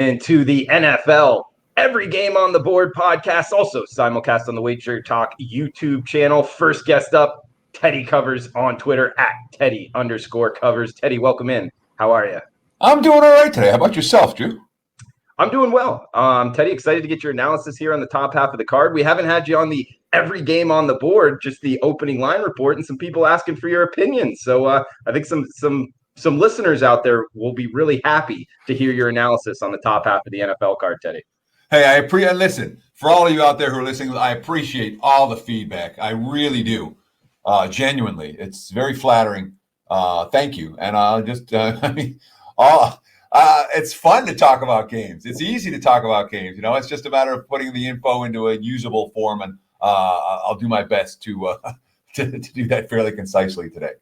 into the NFL Every Game on the Board podcast, also simulcast on the WagerTalk YouTube channel. First guest up, Teddy Covers on Twitter at Teddy_Covers. Teddy, welcome in. How are you? I'm doing all right today. How about yourself, Drew? I'm doing well. Teddy, excited to get your analysis here on the top half of the card. We haven't had you on the Every Game on the Board, just the opening line report, and some people asking for your opinion. So I think some listeners out there will be really happy to hear your analysis on the top half of the NFL card, Teddy. Hey, listen, for all of you out there who are listening, I appreciate all the feedback. I really do. Genuinely. It's very flattering. Thank you. And it's fun to talk about games. It's easy to talk about games. It's just a matter of putting the info into a usable form, and I'll do my best to do that fairly concisely today.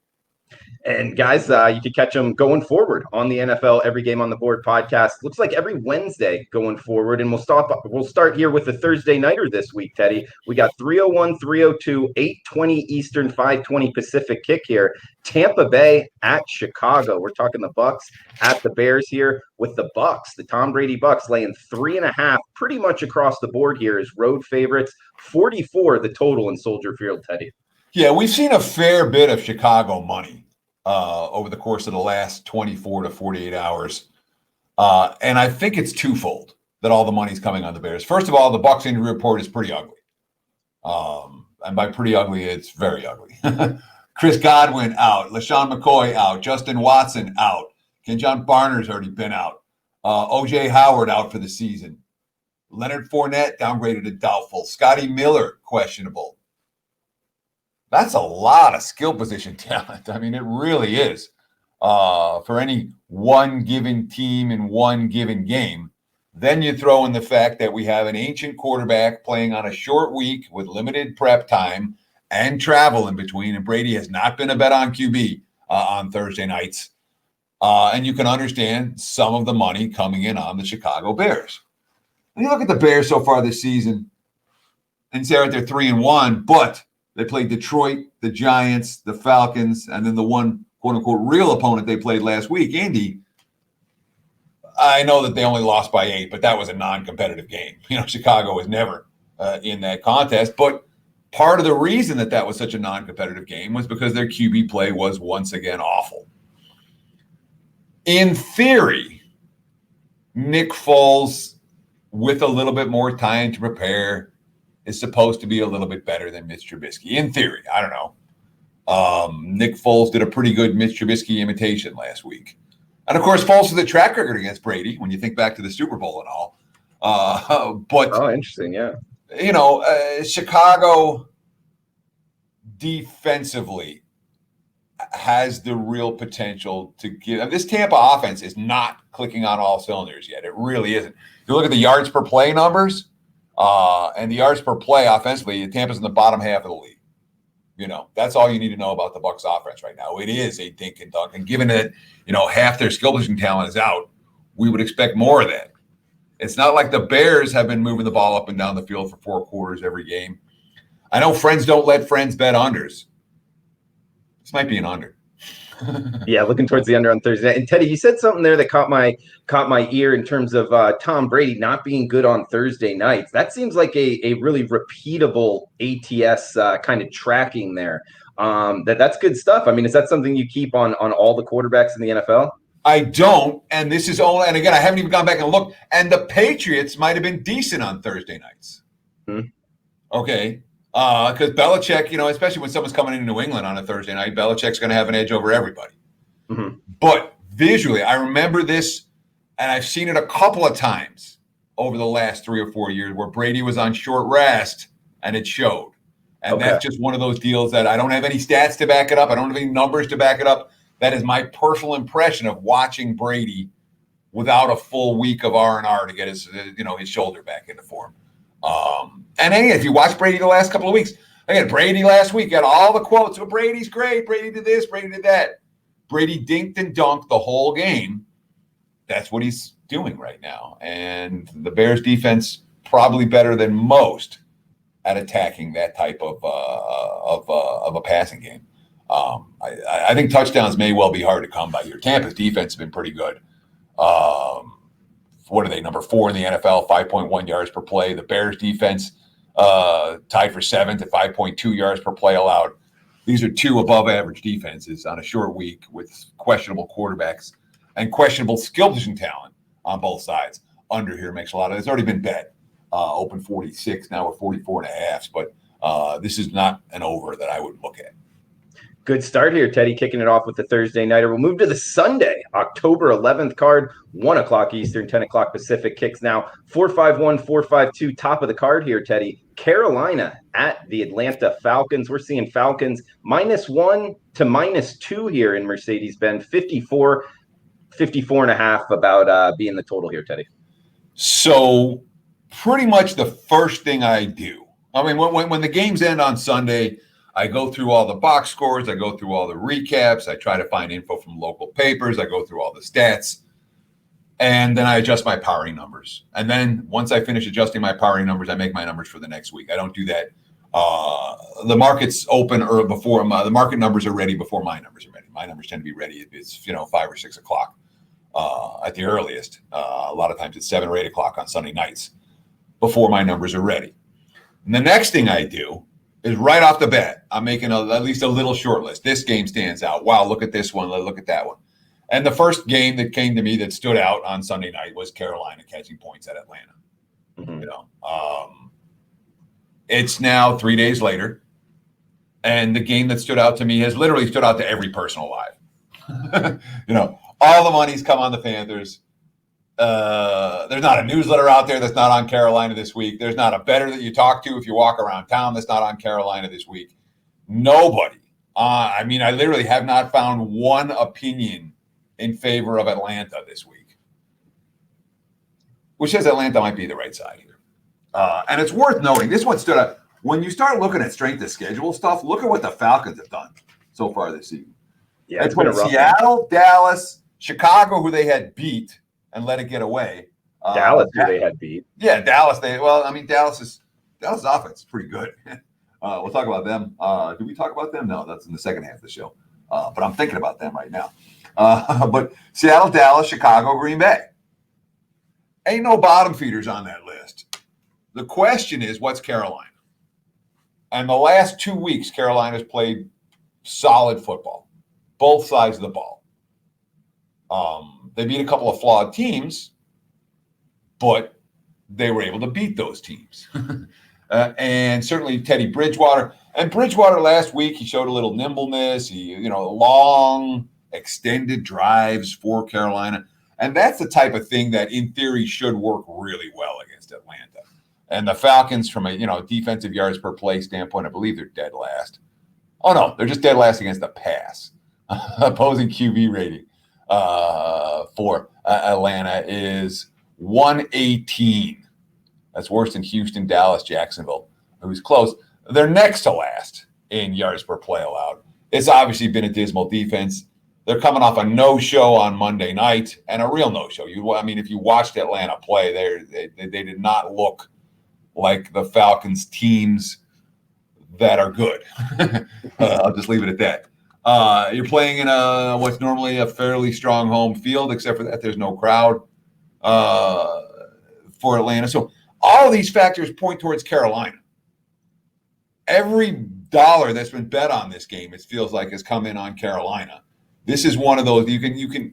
And guys, you can catch them going forward on the NFL Every Game on the Board podcast. Looks like every Wednesday going forward, and we'll start here with the Thursday nighter this week, Teddy. We got 3:01, 3:02, 8:20 Eastern, 5:20 Pacific kick here. Tampa Bay at Chicago. We're talking the Bucs at the Bears here, with the Bucs, the Tom Brady Bucs, laying 3.5 pretty much across the board here as road favorites. 44 the total in Soldier Field, Teddy. Yeah, we've seen a fair bit of Chicago money over the course of the last 24 to 48 hours. And I think it's twofold that all the money's coming on the Bears. First of all, the Bucs injury report is pretty ugly. And by pretty ugly, it's very ugly. Chris Godwin out. LaShawn McCoy out. Justin Watson out. Kenjon Barner's already been out. O.J. Howard out for the season. Leonard Fournette downgraded to doubtful. Scotty Miller questionable. That's a lot of skill position talent. I mean, it really is. For any one given team in one given game. Then you throw in the fact that we have an ancient quarterback playing on a short week with limited prep time and travel in between. And Brady has not been a bet on QB on Thursday nights. And you can understand some of the money coming in on the Chicago Bears. When you look at the Bears so far this season, and say they're 3-1, but they played Detroit, the Giants, the Falcons, and then the one quote-unquote real opponent they played last week, Indy. I know that they only lost by 8, but that was a non-competitive game. Chicago was never in that contest. But part of the reason that was such a non-competitive game was because their QB play was once again awful. In theory, Nick Foles, with a little bit more time to prepare, is supposed to be a little bit better than Mitch Trubisky. In theory, I don't know. Nick Foles did a pretty good Mitch Trubisky imitation last week. And, of course, Foles has a track record against Brady when you think back to the Super Bowl and all. Interesting, yeah. Chicago defensively has the real potential to give. This Tampa offense is not clicking on all cylinders yet. It really isn't. You look at the yards per play numbers, and the yards per play offensively, Tampa's in the bottom half of the league. That's all you need to know about the Bucs offense right now. It is a dink and dunk. And given that, half their skill position talent is out, we would expect more of that. It's not like the Bears have been moving the ball up and down the field for 4 quarters every game. I know friends don't let friends bet unders. This might be an under. Yeah, looking towards the under on Thursday. And Teddy, you said something there that caught my ear in terms of Tom Brady not being good on Thursday nights. That seems like a really repeatable ATS kind of tracking there. That's good stuff. I mean, is that something you keep on all the quarterbacks in the NFL? I don't, and this is only, and again, I haven't even gone back and looked, and the Patriots might have been decent on Thursday nights. Okay. Because Belichick, especially when someone's coming into New England on a Thursday night, Belichick's going to have an edge over everybody. Mm-hmm. But visually, I remember this, and I've seen it a couple of times over the last 3 or 4 years where Brady was on short rest, and it showed. And That's just one of those deals that I don't have any stats to back it up. I don't have any numbers to back it up. That is my personal impression of watching Brady without a full week of R&R to get his shoulder back into form. And hey, if you watch Brady the last couple of weeks, again, Brady last week got all the quotes. Oh, Brady's great. Brady did this. Brady did that. Brady dinked and dunked the whole game. That's what he's doing right now. And the Bears defense probably better than most at attacking that type of a passing game. I think touchdowns may well be hard to come by here. Tampa's defense has been pretty good. what are they, number 4 in the NFL, 5.1 yards per play. The Bears defense tied for 7th at 5.2 yards per play allowed. These are 2 above average defenses on a short week with questionable quarterbacks and questionable skill position talent on both sides. Under here makes a lot of, it's already been bet. Open 46, now we're 44 and a half, but this is not an over that I would look at. Good start here, Teddy, kicking it off with the Thursday nighter. We'll move to the Sunday, October 11th card, 1 o'clock Eastern, 10 o'clock Pacific kicks now. 4-5-1, 4-5-2, top of the card here, Teddy. Carolina at the Atlanta Falcons. We're seeing Falcons -1 to -2 here in Mercedes-Benz. 54 and a half about being the total here, Teddy. So pretty much the first thing I do, I mean, when the games end on Sunday, I go through all the box scores. I go through all the recaps. I try to find info from local papers. I go through all the stats. And then I adjust my powering numbers. And then once I finish adjusting my powering numbers, I make my numbers for the next week. I don't do that. The market's open or before the market numbers are ready before my numbers are ready. My numbers tend to be ready if it's 5 or 6 o'clock at the earliest. A lot of times it's 7 or 8 o'clock on Sunday nights before my numbers are ready. And the next thing I do is right off the bat, I'm making at least a little short list. This game stands out. Wow, look at this one. Look at that one. And the first game that came to me that stood out on Sunday night was Carolina catching points at Atlanta. Mm-hmm. It's now 3 days later, and the game that stood out to me has literally stood out to every person alive. All the money's come on the Panthers. There's not a newsletter out there that's not on Carolina this week. There's not a bettor that you talk to if you walk around town that's not on Carolina this week. Nobody. I literally have not found one opinion in favor of Atlanta this week, which says Atlanta might be the right side here. And it's worth noting, this one stood out. When you start looking at strength of schedule stuff, look at what the Falcons have done so far this season. Yeah, it's been Seattle, Dallas, Chicago, who they had beat and let it get away. Dallas, who they had beat. Yeah, Dallas. Dallas's offense is pretty good. We'll talk about them. Did we talk about them? No, that's in the second half of the show. But I'm thinking about them right now. But Seattle, Dallas, Chicago, Green Bay. Ain't no bottom feeders on that list. The question is, what's Carolina? And the last 2 weeks, Carolina's played solid football, both sides of the ball. They beat a couple of flawed teams, but they were able to beat those teams. And certainly Teddy Bridgewater. And Bridgewater last week, he showed a little nimbleness. Long, extended drives for Carolina. And that's the type of thing that, in theory, should work really well against Atlanta. And the Falcons, from a defensive yards per play standpoint, I believe they're dead last. Oh, no, they're just dead last against the pass. Opposing QB rating for Atlanta is 118. That's worse than Houston, Dallas, Jacksonville, who's close. They're next to last in yards per play allowed. It's obviously been a dismal defense. They're coming off a no-show on Monday night, and a real no-show. If you watched Atlanta play, they did not look like the Falcons teams that are good. I'll just leave it at that. You're playing in what's normally a fairly strong home field, except for that there's no crowd for Atlanta. So all of these factors point towards Carolina. Every dollar that's been bet on this game, it feels like, has come in on Carolina. This is one of those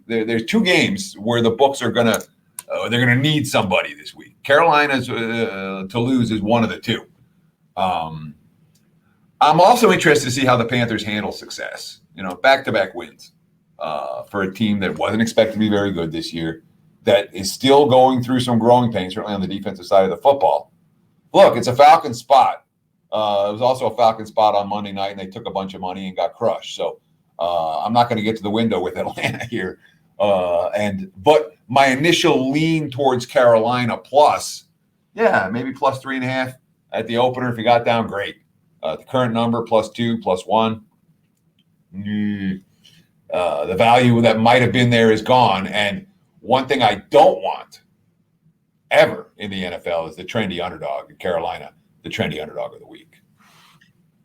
there's 2 games where the books are they're gonna need somebody this week. Carolina's to lose is one of the 2. I'm also interested to see how the Panthers handle success. Back-to-back wins for a team that wasn't expected to be very good this year, that is still going through some growing pains, certainly on the defensive side of the football. Look, it's a Falcon spot. It was also a Falcon spot on Monday night, and they took a bunch of money and got crushed. So I'm not going to get to the window with Atlanta here. But my initial lean towards Carolina plus, maybe plus 3.5 at the opener. If you got down, great. The current number +2, +1. The value that might have been there is gone. And one thing I don't want ever in the NFL is the trendy underdog in Carolina, the trendy underdog of the week.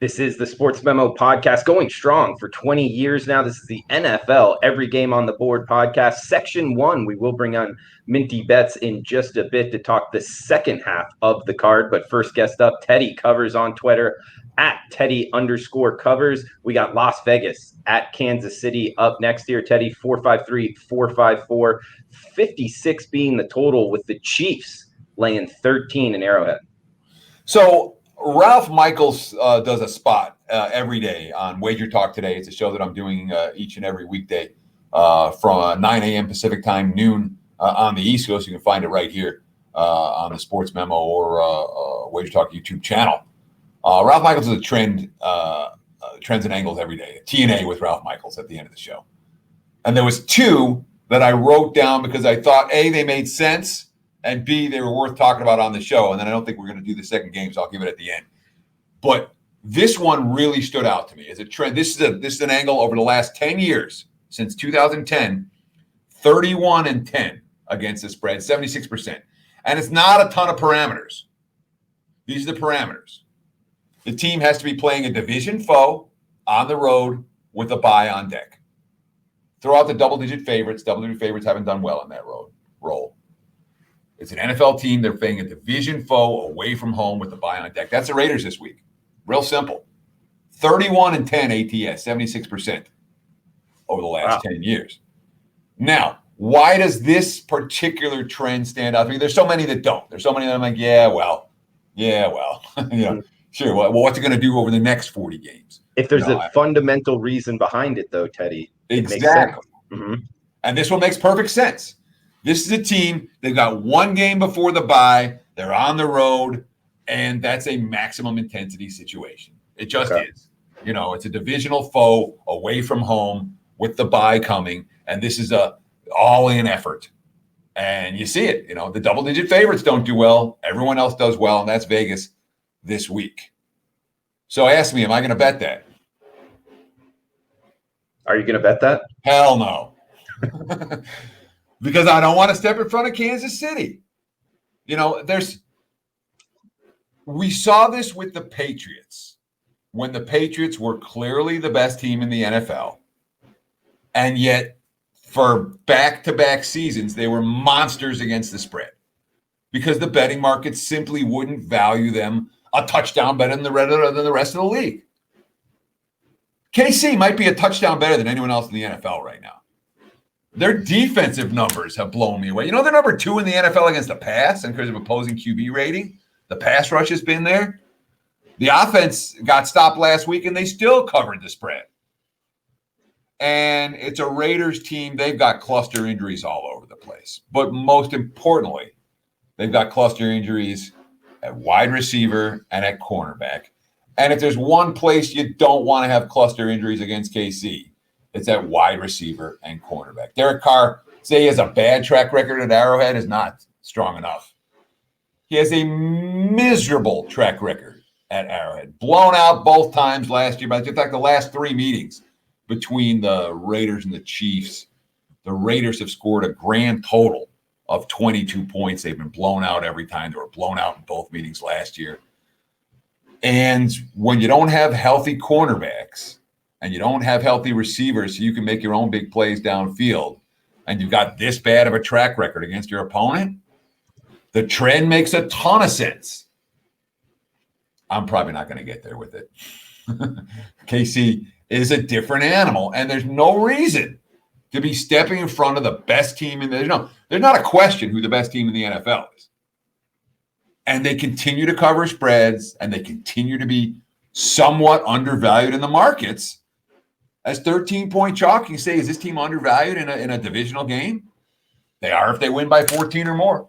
This is the Sports Memo podcast, going strong for 20 years now. This is the NFL Every Game on the Board podcast, Section 1. We will bring on Minty Betts in just a bit to talk the second half of the card. But first guest up, Teddy Covers on Twitter, at Teddy_covers. We got Las Vegas at Kansas City up next here. Teddy, 453, 454, 56 being the total, with the Chiefs laying 13 in Arrowhead. So Ralph Michaels does a spot every day on WagerTalk Today. It's a show that I'm doing each and every weekday from 9 a.m. Pacific time, noon on the East Coast. You can find it right here on the Sports Memo or WagerTalk YouTube channel. Ralph Michaels is a trends and angles every day. T&A with Ralph Michaels at the end of the show. And there was two that I wrote down because I thought, A, they made sense, and B, they were worth talking about on the show. And then I don't think we're going to do the second game, so I'll give it at the end. But this one really stood out to me as a trend. This is an angle over the last 10 years, since 2010, 31-10 against the spread, 76%. And it's not a ton of parameters. These are the parameters. The team has to be playing a division foe on the road with a bye on deck. Throw out the double-digit favorites. Double-digit favorites haven't done well in that role. It's an NFL team. They're playing a division foe away from home with the bye on deck. That's the Raiders this week. Real simple. 31-10 ATS, 76% over the last 10 years. Now, why does this particular trend stand out to me? There's so many that don't. There's so many that I'm like, yeah, well. Sure. Well, what's it going to do over the next 40 games? If there's a fundamental reason behind it, though, Teddy. Exactly. Mm-hmm. And this one makes perfect sense. This is a team, they've got one game before the bye, they're on the road, and that's a maximum intensity situation. It just is. It's a divisional foe away from home with the bye coming, and this is a all-in effort. And you see it. The double-digit favorites don't do well. Everyone else does well, and that's Vegas this week. So ask me, am I going to bet that? Are you going to bet that? Hell no. Because I don't want to step in front of Kansas City. We saw this with the Patriots when the Patriots were clearly the best team in the NFL. And yet, for back-to-back seasons, they were monsters against the spread because the betting market simply wouldn't value them a touchdown better than the rest of the league. KC might be a touchdown better than anyone else in the NFL right now. Their defensive numbers have blown me away. They're number 2 in the NFL against the pass in terms of opposing QB rating. The pass rush has been there. The offense got stopped last week, and they still covered the spread. And it's a Raiders team. They've got cluster injuries all over the place. But most importantly, they've got cluster injuries at wide receiver and at cornerback. And if there's one place you don't want to have cluster injuries against KC, it's at wide receiver and cornerback. Derek Carr, say he has a bad track record at Arrowhead, is not strong enough. He has a miserable track record at Arrowhead. Blown out both times last year. But in fact, the last 3 meetings between the Raiders and the Chiefs, the Raiders have scored a grand total of 22 points. They've been blown out every time. They were blown out in both meetings last year. And when you don't have healthy cornerbacks and you don't have healthy receivers so you can make your own big plays downfield, and you've got this bad of a track record against your opponent, the trend makes a ton of sense. I'm probably not going to get there with it. KC is a different animal, and there's no reason to be stepping in front of the best team in the there's not a question who the best team in the NFL is. And they continue to cover spreads, and they continue to be somewhat undervalued in the markets. As 13-point chalk, you say, is this team undervalued in a divisional game? They are if they win by 14 or more.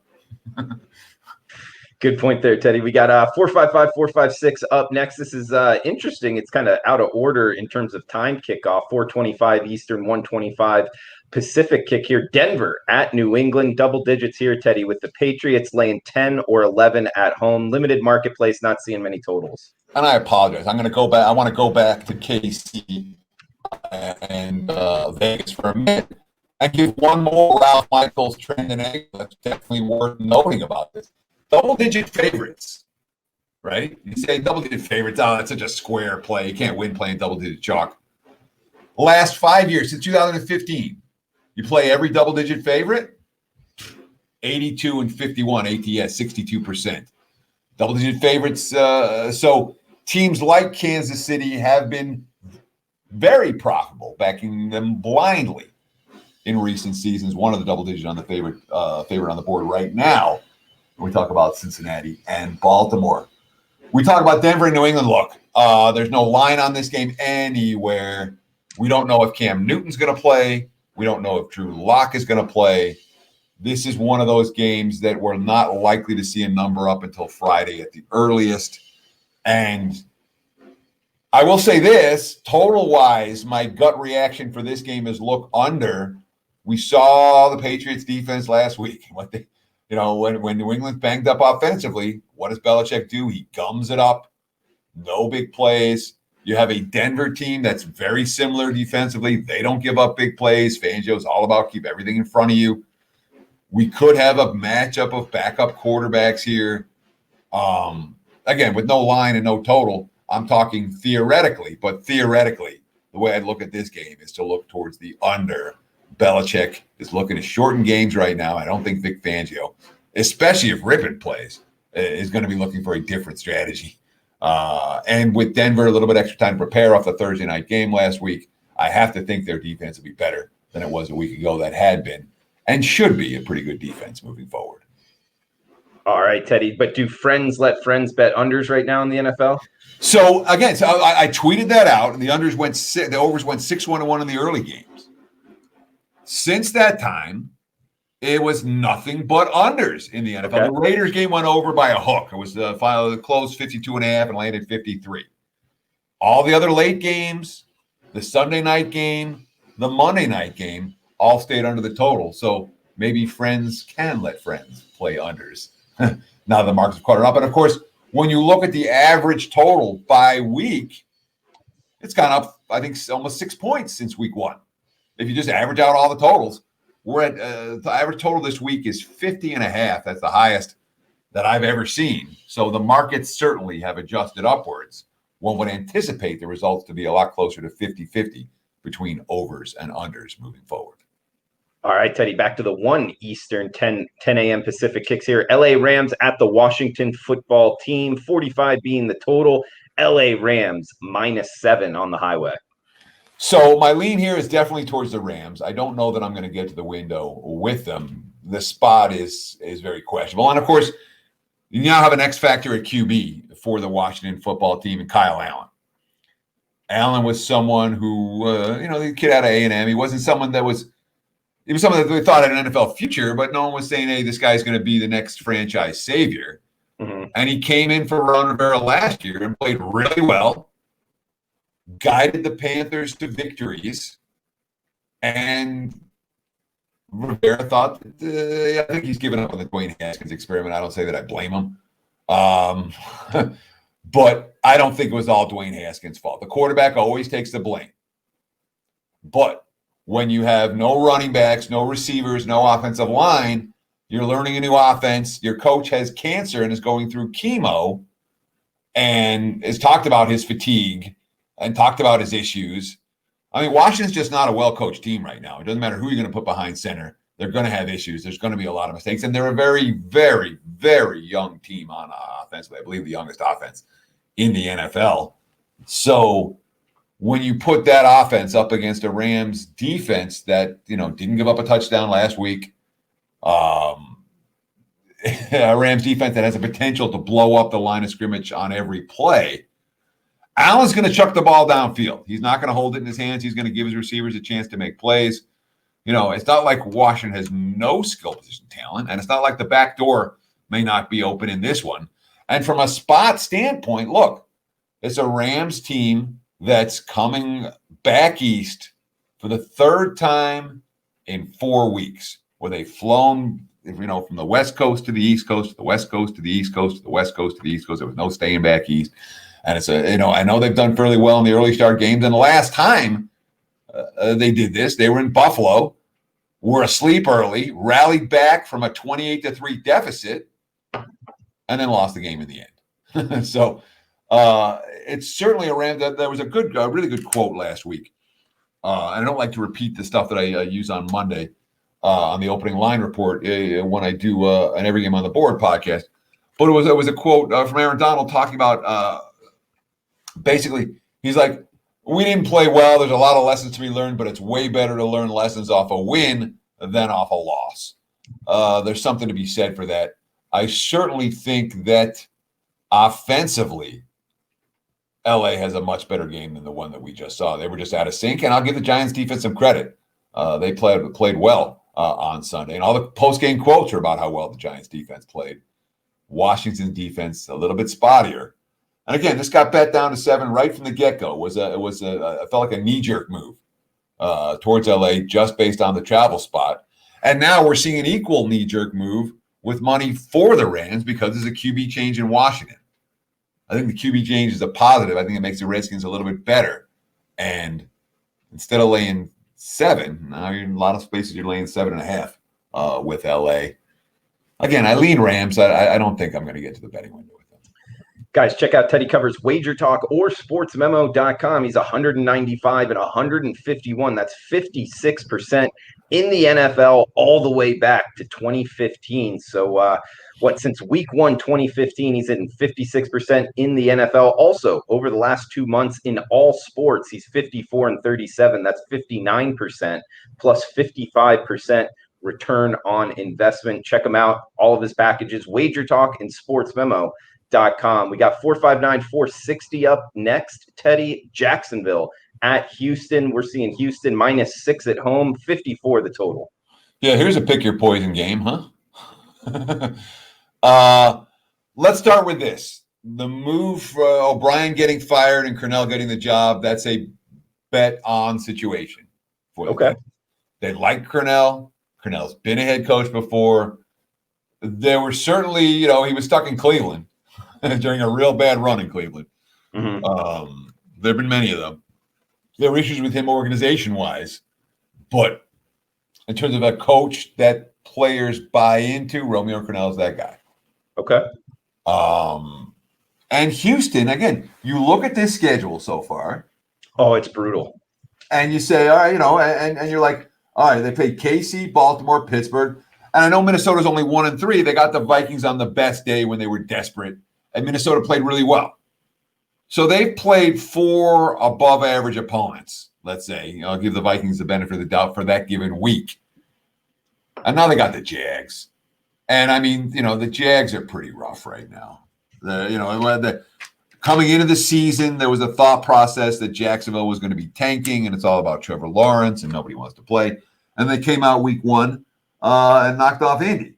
Good point there, Teddy. We got 455, 456 up next. This is interesting. It's kind of out of order in terms of time kickoff. 425 Eastern, 125 Pacific kick here. Denver at New England. Double digits here, Teddy, with the Patriots laying 10 or 11 at home. Limited marketplace, not seeing many totals. And I apologize. I'm going to go back. I want to go back to KC and Vegas for a minute and give one more Ralph Michaels trend and angle that's definitely worth noting about this. Double-digit favorites right? You say double-digit favorites. Oh, that's such a square play. You can't win playing double-digit chalk. Last 5 years, since 2015, you play every double-digit favorite, 82 and 51 ATS, 62%. Double-digit favorites. So teams like Kansas City have been very profitable, backing them blindly in recent seasons. One of the double-digit on the favorite on the board right now. We talk about Cincinnati and Baltimore. We talk about Denver and New England. Look, there's no line on this game anywhere. We don't know if Cam Newton's going to play. We don't know if Drew Lock is going to play. This is one of those games that we're not likely to see a number up until Friday at the earliest. And I will say this, total-wise, my gut reaction for this game is look under. We saw the Patriots defense last week. What they, when New England banged up offensively, what does Belichick do? He gums it up. No big plays. You have a Denver team that's very similar defensively. They don't give up big plays. Fangio's all about keep everything in front of you. We could have a matchup of backup quarterbacks here. Again, with no line and no total, I'm talking theoretically, but theoretically, the way I'd look at this game is to look towards the under. Belichick is looking to shorten games right now. I don't think Vic Fangio, especially if Rippon plays, is going to be looking for a different strategy. And with Denver, a little bit extra time to prepare off the Thursday night game last week, I have to think their defense will be better than it was a week ago that had been and should be a pretty good defense moving forward. All right, Teddy. But do friends let friends bet unders right now in the NFL? So again, I tweeted that out, and the overs went 6-1-1 in the early games. Since that time, it was nothing but unders in the NFL. Okay. The Raiders game went over by a hook. It was the final closed 52.5 and landed 53. All the other late games, the Sunday night game, the Monday night game, all stayed under the total. So maybe friends can let friends play unders. Now the market's caught up. And of course, when you look at the average total by week, it's gone up, I think, almost 6 points since week one. If you just average out all the totals, we're at the average total this week is 50.5. That's the highest that I've ever seen. So the markets certainly have adjusted upwards. One would anticipate the results to be a lot closer to 50-50 between overs and unders moving forward. All right, Teddy, back to the 1 Eastern, 10 a.m. Pacific kicks here. LA Rams at the Washington football team, 45 being the total. LA Rams -7 on the highway. So my lean here is definitely towards the Rams. I don't know that I'm going to get to the window with them. The spot is very questionable. And, of course, you now have an X factor at QB for the Washington football team and Kyle Allen. Allen was someone who, the kid out of A&M, he wasn't someone that was – he was someone that we thought had an NFL future, but no one was saying, hey, this guy's going to be the next franchise savior. Mm-hmm. And he came in for Ron Rivera last year and played really well. Guided the Panthers to victories, and Rivera thought that, I think he's given up on the Dwayne Haskins experiment. I don't say that I blame him. But I don't think it was all Dwayne Haskins' fault. The quarterback always takes the blame. But when you have no running backs, no receivers, no offensive line, you're learning a new offense. Your coach has cancer and is going through chemo and has talked about his fatigue and talked about his issues. I mean, Washington's just not a well-coached team right now. It doesn't matter who you're going to put behind center. They're going to have issues. There's going to be a lot of mistakes. And they're a very, very, very young team on offense. I believe the youngest offense in the NFL. So when you put that offense up against a Rams defense that, didn't give up a touchdown last week, a Rams defense that has a potential to blow up the line of scrimmage on every play, Allen's going to chuck the ball downfield. He's not going to hold it in his hands. He's going to give his receivers a chance to make plays. It's not like Washington has no skill position talent, and it's not like the back door may not be open in this one. And from a spot standpoint, look, it's a Rams team that's coming back east for the third time in 4 weeks, where they've flown, from the West Coast to the East Coast, to the West Coast to the East Coast, to the West Coast to the East Coast. There was no staying back east. And it's I know they've done fairly well in the early start games. And the last time they did this, they were in Buffalo, were asleep early, rallied back from a 28-3 deficit, and then lost the game in the end. So it's certainly a Rams. There was a really good quote last week. I don't like to repeat the stuff that I use on Monday on the opening line report when I do an Every Game on the Board podcast. But it was a quote from Aaron Donald talking about basically, he's like, we didn't play well. There's a lot of lessons to be learned, but it's way better to learn lessons off a win than off a loss. There's something to be said for that. I certainly think that offensively, LA has a much better game than the one that we just saw. They were just out of sync, and I'll give the Giants defense some credit. They played well on Sunday, and all the post-game quotes are about how well the Giants defense played. Washington's defense a little bit spottier. And again, this got bet down to 7 right from the get-go. It felt like a knee-jerk move towards LA just based on the travel spot. And now we're seeing an equal knee-jerk move with money for the Rams because there's a QB change in Washington. I think the QB change is a positive. I think it makes the Redskins a little bit better. And instead of laying 7, now you're in a lot of spaces, you're laying 7.5 with LA. Again, I lean Rams. I don't think I'm going to get to the betting window with them. Guys, check out Teddy Covers WagerTalk or sportsmemo.com. He's 195 and 151. That's 56% in the NFL all the way back to 2015. So since week 1, 2015, he's hitting 56% in the NFL. Also, over the last 2 months in all sports, he's 54 and 37. That's 59% plus 55% return on investment. Check him out. All of his packages, WagerTalk and sportsmemo.com. We got 459-460 up next. Teddy, Jacksonville at Houston. We're seeing Houston -6 at home, 54 the total. Yeah, here's a pick your poison game, huh? Let's start with this. The move for O'Brien getting fired and Cornell getting the job, that's a bet on situation. Okay. They like Cornell. Cornell's been a head coach before. There were certainly, he was stuck in Cleveland during a real bad run in Cleveland. Mm-hmm. There have been many of them. There were issues with him organization-wise. But in terms of a coach that players buy into, Romeo Cornell is that guy. Okay. And Houston, again, you look at this schedule so far. Oh, it's brutal. And you say, all right, and you're like, all right, they played KC, Baltimore, Pittsburgh. And I know Minnesota's only 1-3. They got the Vikings on the best day when they were desperate. And Minnesota played really well. So they've played 4 above average opponents, let's say. I'll give the Vikings the benefit of the doubt for that given week. And now they got the Jags. And I mean, the Jags are pretty rough right now. Coming into the season, there was a thought process that Jacksonville was going to be tanking, and it's all about Trevor Lawrence, and nobody wants to play. And they came out week 1 and knocked off Indy,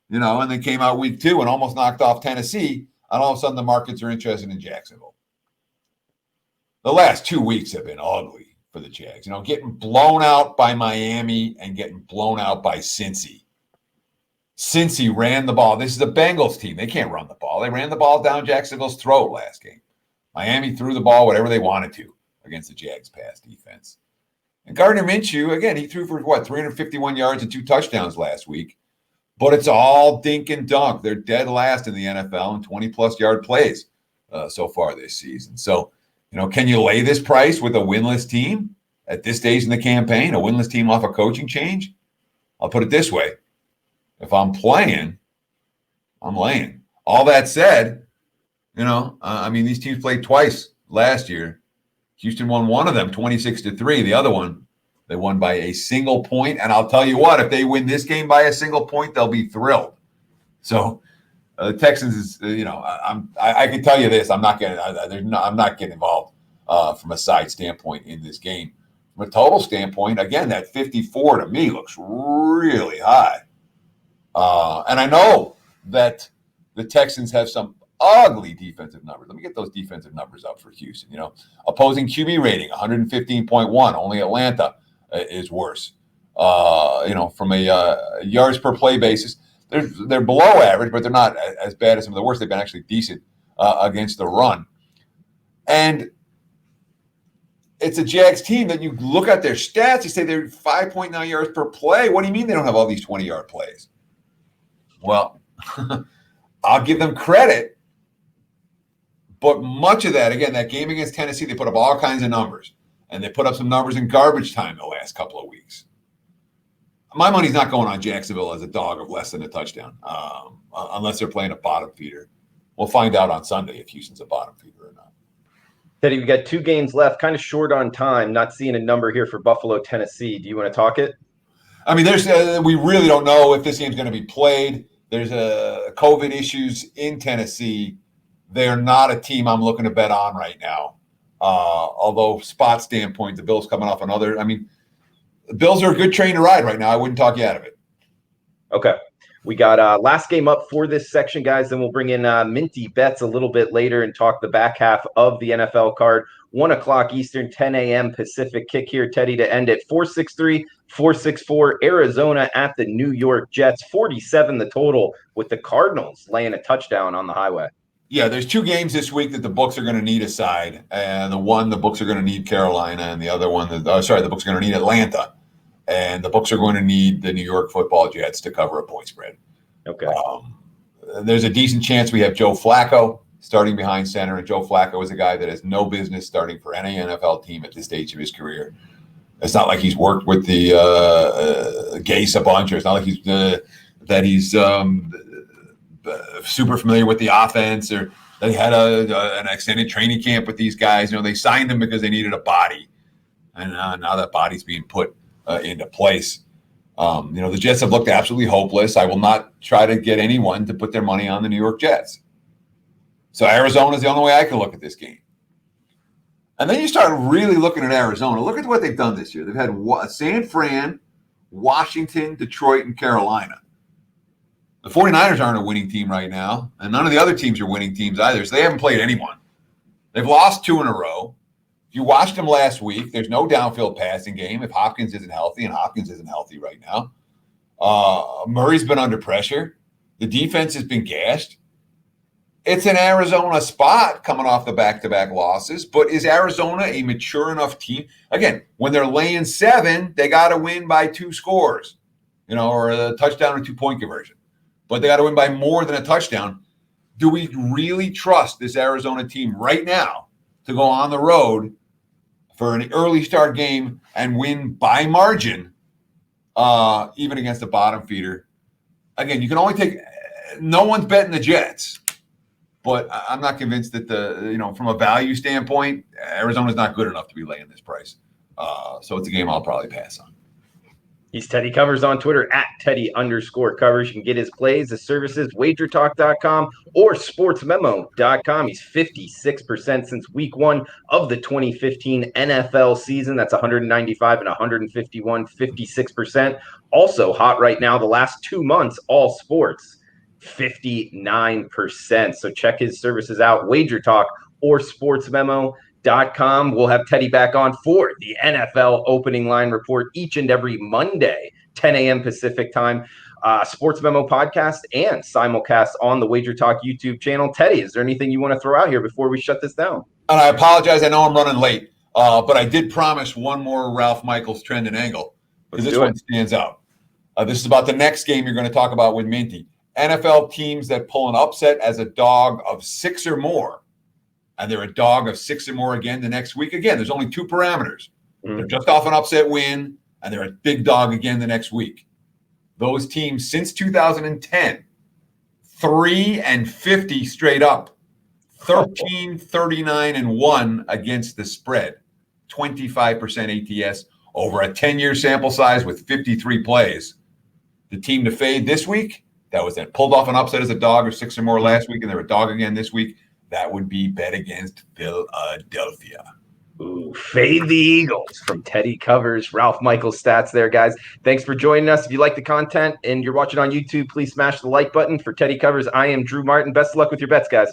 and they came out week 2 and almost knocked off Tennessee. And all of a sudden, the markets are interested in Jacksonville. The last 2 weeks have been ugly for the Jags. Getting blown out by Miami and getting blown out by Cincy. Cincy ran the ball. This is a Bengals team. They can't run the ball. They ran the ball down Jacksonville's throat last game. Miami threw the ball whatever they wanted to against the Jags' pass defense. And Gardner Minshew, again, he threw for 351 yards and 2 touchdowns last week. But it's all dink and dunk. They're dead last in the NFL in 20-plus yard plays so far this season. So, can you lay this price with a winless team at this stage in the campaign, a winless team off a coaching change? I'll put it this way. If I'm playing, I'm laying. All that said, these teams played twice last year. Houston won one of them, 26-3. The other one, they won by a single point. And I'll tell you what, if they win this game by a single point, they'll be thrilled. So the Texans is, I can tell you this: I'm not getting involved from a side standpoint in this game. From a total standpoint, again, that 54 to me looks really high. And I know that the Texans have some ugly defensive numbers. Let me get those defensive numbers up for Houston. Opposing QB rating, 115.1. Only Atlanta is worse. From a yards per play basis, they're below average, but they're not as bad as some of the worst. They've been actually decent against the run. And it's a Jags team that you look at their stats, you say they're 5.9 yards per play. What do you mean they don't have all these 20-yard plays? Well, I'll give them credit But much of that, again, that game against Tennessee, they put up all kinds of numbers. And they put up some numbers in garbage time the last couple of weeks. My money's not going on Jacksonville as a dog of less than a touchdown, unless they're playing a bottom feeder. We'll find out on Sunday if Houston's a bottom feeder or not. Teddy, we got 2 games left, kind of short on time. Not seeing a number here for Buffalo, Tennessee. Do you want to talk it? I mean, we really don't know if this game's going to be played. There's COVID issues in Tennessee. They're not a team I'm looking to bet on right now. Although spot standpoint, the Bills coming off another. I mean, the Bills are a good train to ride right now. I wouldn't talk you out of it. Okay. We got last game up for this section, guys. Then we'll bring in Minty Bets a little bit later and talk the back half of the NFL card. 1 o'clock Eastern, 10 a.m. Pacific kick here, Teddy, to end at 463-464 Arizona at the New York Jets. 47 the total, with the Cardinals laying a touchdown on the highway. Yeah, there's 2 games this week that the books are going to need a side. And the one, the books are going to need Carolina, and the other one, the books are going to need Atlanta. And the books are going to need the New York Football Jets to cover a point spread. Okay. There's a decent chance we have Joe Flacco starting behind center, and Joe Flacco is a guy that has no business starting for any NFL team at this stage of his career. It's not like he's worked with the Gase a bunch, or it's not like he's super familiar with the offense, or they had an extended training camp with these guys. They signed him because they needed a body, and now that body's being put into place. The Jets have looked absolutely hopeless. I will not try to get anyone to put their money on the New York Jets. So Arizona is the only way I can look at this game. And then you start really looking at Arizona. Look at what they've done this year. They've had San Fran, Washington, Detroit, and Carolina. The 49ers aren't a winning team right now, and none of the other teams are winning teams either, so they haven't played anyone. They've lost 2 in a row. If you watched them last week, there's no downfield passing game if Hopkins isn't healthy, and Hopkins isn't healthy right now. Murray's been under pressure. The defense has been gashed. It's an Arizona spot coming off the back-to-back losses, but is Arizona a mature enough team? Again, when they're laying 7, they got to win by 2 scores, or a touchdown or 2-point conversion. But they got to win by more than a touchdown. Do we really trust this Arizona team right now to go on the road for an early start game and win by margin, even against a bottom feeder? Again, you can only take – no one's betting the Jets. But I'm not convinced that from a value standpoint, Arizona's not good enough to be laying this price. So it's a game I'll probably pass on. He's Teddy Covers on Twitter at Teddy_Covers. You can get his plays, his services, WagerTalk.com or SportsMemo.com. He's 56% since week 1 of the 2015 NFL season. That's 195 and 151, 56%. Also hot right now, the last 2 months, all sports. 59%. So check his services out, WagerTalk or SportsMemo.com. We'll have Teddy back on for the NFL opening line report each and every Monday, 10 a.m. Pacific time. Sports Memo podcast and simulcast on the WagerTalk YouTube channel. Teddy, is there anything you want to throw out here before we shut this down? And I apologize. I know I'm running late, but I did promise one more Ralph Michaels trend and angle because this one stands out. This is about the next game you're going to talk about with Minty. NFL teams that pull an upset as a dog of 6 or more, and they're a dog of 6 or more again the next week. Again, there's only 2 parameters. Mm-hmm. They're just off an upset win, and they're a big dog again the next week. Those teams since 2010, 3-50 straight up, 13-39-1 against the spread, 25% ATS over a 10-year sample size with 53 plays. The team to fade this week, that was that pulled off an upset as a dog of 6 or more last week, and they're a dog again this week. That would be bet against Philadelphia. Ooh, fade the Eagles from Teddy Covers. Ralph Michaels stats there, guys. Thanks for joining us. If you like the content and you're watching on YouTube, please smash the like button. For Teddy Covers, I am Drew Martin. Best of luck with your bets, guys.